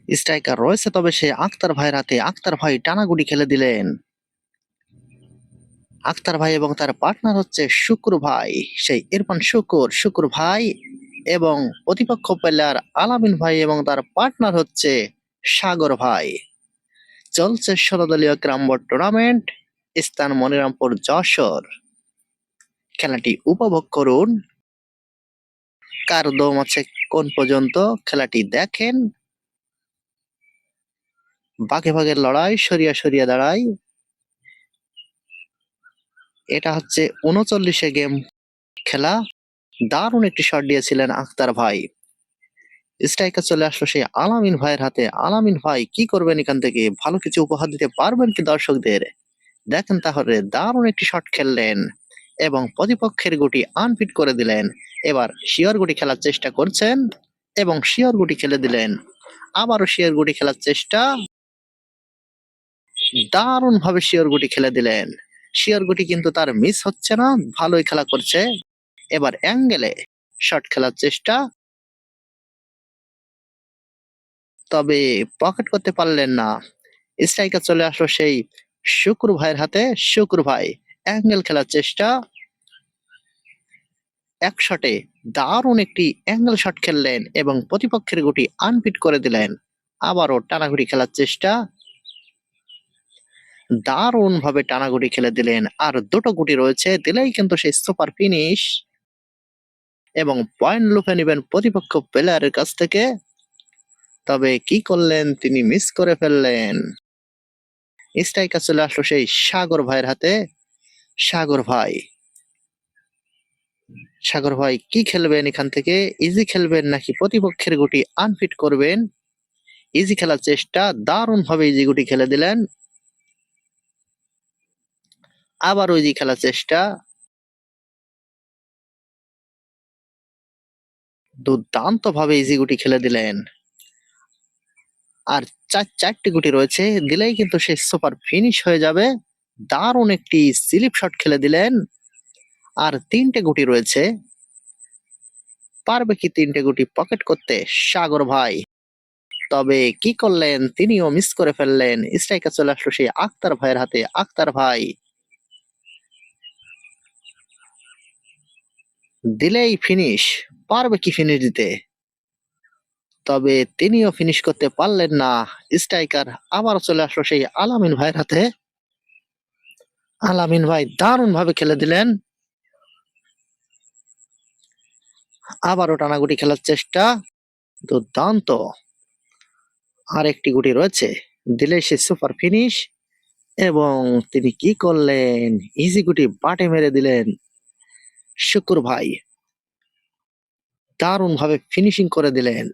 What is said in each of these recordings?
Striker রয়েছে, তবে সে আক্তার ভাইয়ের হাতে। আক্তার ভাই টানাগুটি খেলে দিলেন। আক্তার ভাই এবং তার পার্টনার হচ্ছে শুকুর ভাই, সেই ইরফান শুকুর, শুকুর ভাই এবং প্রতিপক্ষ প্লেয়ার আলামিন ভাই এবং তার পার্টনার হচ্ছে সাগর ভাই। চলছে ১৬ দলীয় ক্রাম বোর্ড টুর্নামেন্ট, স্থান মনিরামপুর, যশোর। খেলাটি উপভোগ করুন। কার দম আছে কোন পর্যন্ত খেলাটি দেখেন। বাঘে বাঘের লড়াই, সরিয়া সরিয়া দাঁড়াই। এটা হচ্ছে ৩৯ গেম খেলা। দারুণ একটি শট দিয়েছিলেন আক্তার ভাই। স্ট্রাইকার চলে আসলো সেই আলামিন ভাইয়ের হাতে। আলামিন ভাই কি করবেন এখান থেকে? ভালো কিছু উপহার দিতে পারবেন কি দর্শকদের? দেখেন তাহলে, দারুণ একটি শট খেললেন এবং প্রতিপক্ষের গুটি আনফিট করে দিলেন। এবার শিয়র গুটি খেলার চেষ্টা করছেন এবং শিয়র গুটি খেলে দিলেন। আবারও শিয়র গুটি খেলার চেষ্টা, দারুণ ভাবে শিয়র গুটি খেলে দিলেন। শিয়র গুটি কিন্তু তার মিস হচ্ছে না, ভালোই খেলা করছে। এবার অ্যাঙ্গেলে শট খেলার চেষ্টা, তবে পকেট করতে পারলেন না। স্ট্রাইকার চলে আসলো সেই শুকুর ভাইয়ের হাতে। শুকুর ভাই অ্যাঙ্গেল খেলার চেষ্টা, এক শটে দারুণ একটি অ্যাঙ্গেল শট খেললেন এবং প্রতিপক্ষের গুটি আনফিট করে দিলেন। আবারও টানাঘুরি খেলার চেষ্টা, দারুণ ভাবে টানাঘুরি খেলে দিলেন। আর দুটো গুটি রয়েছে, দিলেই কিন্তু সেই সুপার ফিনিশ এবং পয়েন্ট লুফে নেবেন প্রতিপক্ষ প্লেয়ারের কাছ থেকে। তবে কি করলেন, তিনি মিস করে ফেললেন। স্ট্রাইকার চলে আসলো সেই সাগর ভাইয়ের হাতে। সাগর ভাই, সাগর ভাই কি খেলবেন এখান থেকে? ইজি খেলবেন নাকি প্রতিপক্ষের গুটি আনফিট করবেন? ইজি খেলার চেষ্টা, দারুণ ভাবে ইজি গুটি খেলে দিলেন। আবারও ইজি খেলার চেষ্টা, দুর্দান্ত ভাবে ইজি গুটি খেলে দিলেন। আর চারটি গুটি রয়েছে, দিলেই কিন্তু সে সুপার ফিনিশ হয়ে যাবে। দারুণ একটি স্লিপ শট খেলে দিলেন। আর তিনটে গুটি রয়েছে, পারবে কি তিনটে গুটি পকেট করতে সাগর ভাই? তবে কি করলেন, তিনিও মিস করে ফেললেন। স্ট্রাইকার চলে আসলো সেই আক্তার ভাইয়ের হাতে। আক্তার ভাই দিলেই ফিনিশ, পারবে কি ফিনিশ দিতে? তবে তিনিও ফিনিশ করতে পারলেন না। স্ট্রাইকার আবার চলে আসলো সেই আলামিন ভাইয়ের হাতে। আলামিন ভাই দারুণ ভাবে খেলে দিলেন। আবারও টানাগুটি খেলার চেষ্টা, দুর্দান্ত। আর একটি গুটি রয়েছে, দিলে সে সুপার ফিনিশ। এবং তিনি কি করলেন, ইজি গুটি বাটে মেরে দিলেন। শুকুর ভাই দারুণ ভাবে ফিনিশিং করে দিলেন।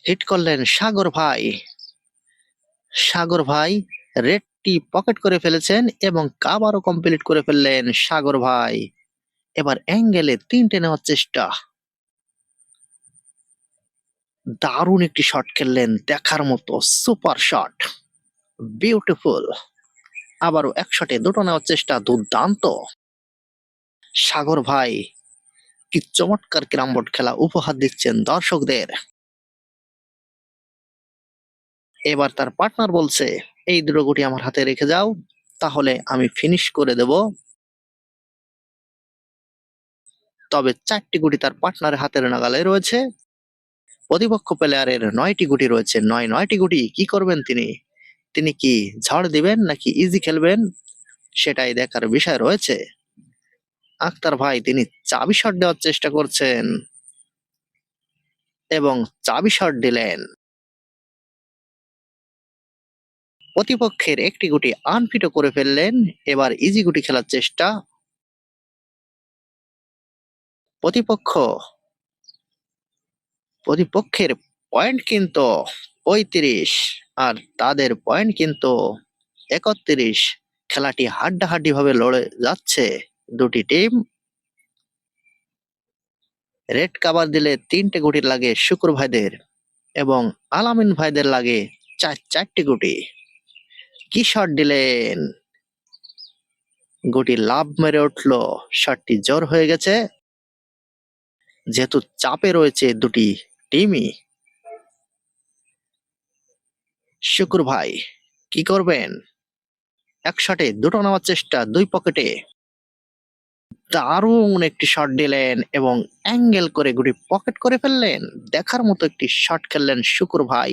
হিট করলেন সাগর ভাই। সাগর ভাই রেডটি পকেট করে ফেলেছেন এবং কাবারও কমপ্লিট করে ফেললেন সাগর ভাই। এবার অ্যাঙ্গেলে তিনটে নেওয়ার চেষ্টা, দারুণ একটি শট খেললেন, দেখার মতো সুপার শট, বিউটিফুল। আবারও এক শটে দুটো নেওয়ার চেষ্টা, দুর্দান্ত। সাগর ভাই কি চমৎকার ক্যারাম বোর্ড খেলা উপহার দিচ্ছেন দর্শকদের। এবার তার পার্টনার বলছে, এই দুটো গুটি আমার হাতে রেখে যাও, তাহলে আমি ফিনিশ করে দেব। তবে চারটি গুটি তার পার্টনারের হাতের নাগালে রয়েছে। প্রতিপক্ষ প্লেয়ারের ৯টি গুটি রয়েছে। নয়টি গুটি কি করবেন তিনি? তিনি কি ঝড় দিবেন নাকি ইজি খেলবেন? সেটাই দেখার বিষয় রয়েছে। আক্তার ভাই তিনি চাবি শট দেওয়ার চেষ্টা করছেন এবং চাবি শট দিলেন। প্রতিপক্ষের একটি গুটি আনফিটও করে ফেললেন। এবার ইজি গুটি খেলার চেষ্টা। প্রতিপক্ষ প্রতিপক্ষের পয়েন্ট কিন্তু ৩৫ আর তাদের পয়েন্ট কিন্তু ৩১। খেলাটি হাড্ডাহাড্ডি ভাবে লড়ে যাচ্ছে দুটি টিম। রেড কাভার দিলে তিনটে গুটি লাগে শুকুর ভাইদের এবং আলামিন ভাইদের লাগে চারটি গুটি। কি শট দিলেন, গুটি লাভ মেরে উঠলো। শটটি জোর হয়ে গেছে, যেহেতু চাপে রয়েছে দুটি টিমই। শুকুর ভাই কি করবেন? এক শটে দুটো নেওয়ার চেষ্টা, দুই পকেটে দারুণ একটি শট দিলেন এবং অ্যাঙ্গেল করে গুটি পকেট করে ফেললেন। দেখার মতো একটি শট খেললেন শুকুর ভাই।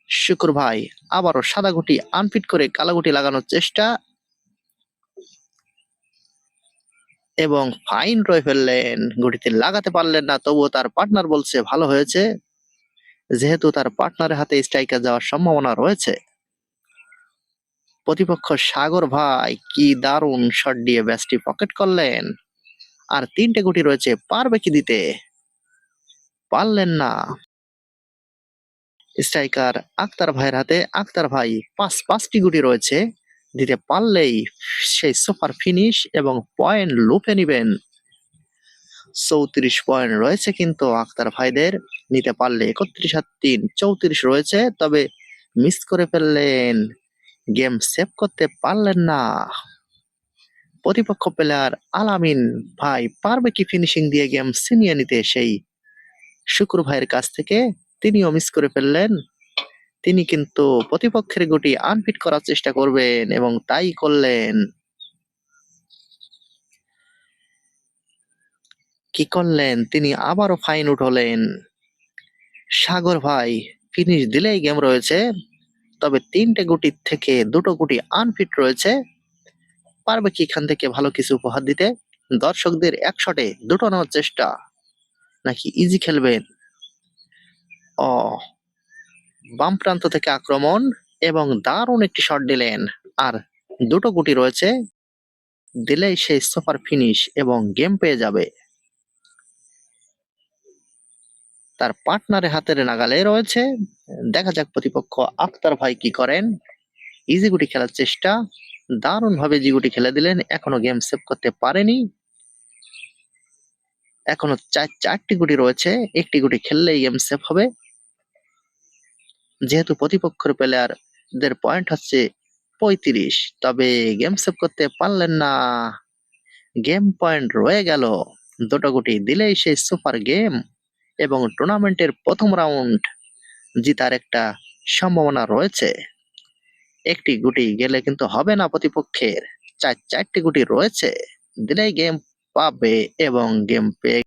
শুকুর ভাই আবারও সাদা গুটি আনফিট করে কালো গুটি লাগানোর চেষ্টা এবং ফাইন রয়ে ফেললেন। গুটিতে লাগাতে পারলেন না, তবুও তার পার্টনার বলছে ভালো হয়েছে, যেহেতু তার পার্টনারের হাতে স্ট্রাইকার যাওয়ার সম্ভাবনা রয়েছে। প্রতিপক্ষ সাগর ভাই কি দারুণ শট দিয়ে ব্যাসটি পকেট করলেন। আর তিনটে গুটি রয়েছে, পারবে কি দিতে? পারলেন না। স্ট্রাইকার আক্তার ভাইয়ের হাতে। আক্তার ভাই পাঁচটি গুটি রয়েছে, দিতে পারলেই সেই সুপার ফিনিশ এবং পয়েন্ট লুপে নিবেন। 34 পয়েন্ট রয়েছে কিন্তু আক্তার ভাইদের, নিতে পারলে 31-3 34 রয়েছে, তবে মিস করে ফেললেন, গেম সেভ করতে পারলেন না। প্রতিপক্ষ প্লেয়ার আলামিন ভাই পারবে কি ফিনিশিং দিয়ে গেম ছিনিয়ে নিতে সেই শুক্র ভাইয়ের কাছ থেকে? তিনিও মিস করে ফেললেন। তিনি কিন্তু প্রতিপক্ষের গুটি আনফিট করার চেষ্টা করবেন এবং তাই করলেন। কি করলেন? তিনি আবারও ফাইন উঠলেন। সাগর ভাই ফিনিশ দিলেই গেম রয়েছে, তবে তিনটে গুটির থেকে দুটো গুটি আনফিট রয়েছে। পারবে কি এখান থেকে ভালো কিছু উপহার দিতে? দর্শকদের এক শটে দুটো নেওয়ার চেষ্টা, নাকি ইজি খেলবেন? ও, বাম প্রান্ত থেকে আক্রমণ এবং দারুণ একটি শট দিলেন। আর দুটো গুটি রয়েছে, দিলেই সেই সুপার ফিনিশ এবং গেম পেয়ে যাবে। তার পার্টনারের হাতের নাগালে রয়েছে। দেখা যাক প্রতিপক্ষ আক্তার ভাই কি করেন। ইজি গুটি খেলার চেষ্টা, দারুণ ভাবে ইজি গুটি খেলে দিলেন, এখনো গেম সেভ করতে পারেনি। এখনো চারটি গুটি রয়েছে, একটি গুটি খেললেই গেম সেভ হবে। যেহেতু প্রতিপক্ষের প্লেয়ারদের পয়েন্ট হচ্ছে 35, তবে গেম সেভ করতে পারলেন না। গেম পয়েন্ট রয়ে গেল। দুটো গুটি দিলেই সেই সুপার গেম এবং টুর্নামেন্টের প্রথম রাউন্ড জিতার একটা সম্ভাবনা রয়েছে। একটি গুটি গেলে কিন্তু হবে না প্রতিপক্ষের, চারটি গুটি রয়েছে, দিলেই গেম পাবে এবং গেম পেয়ে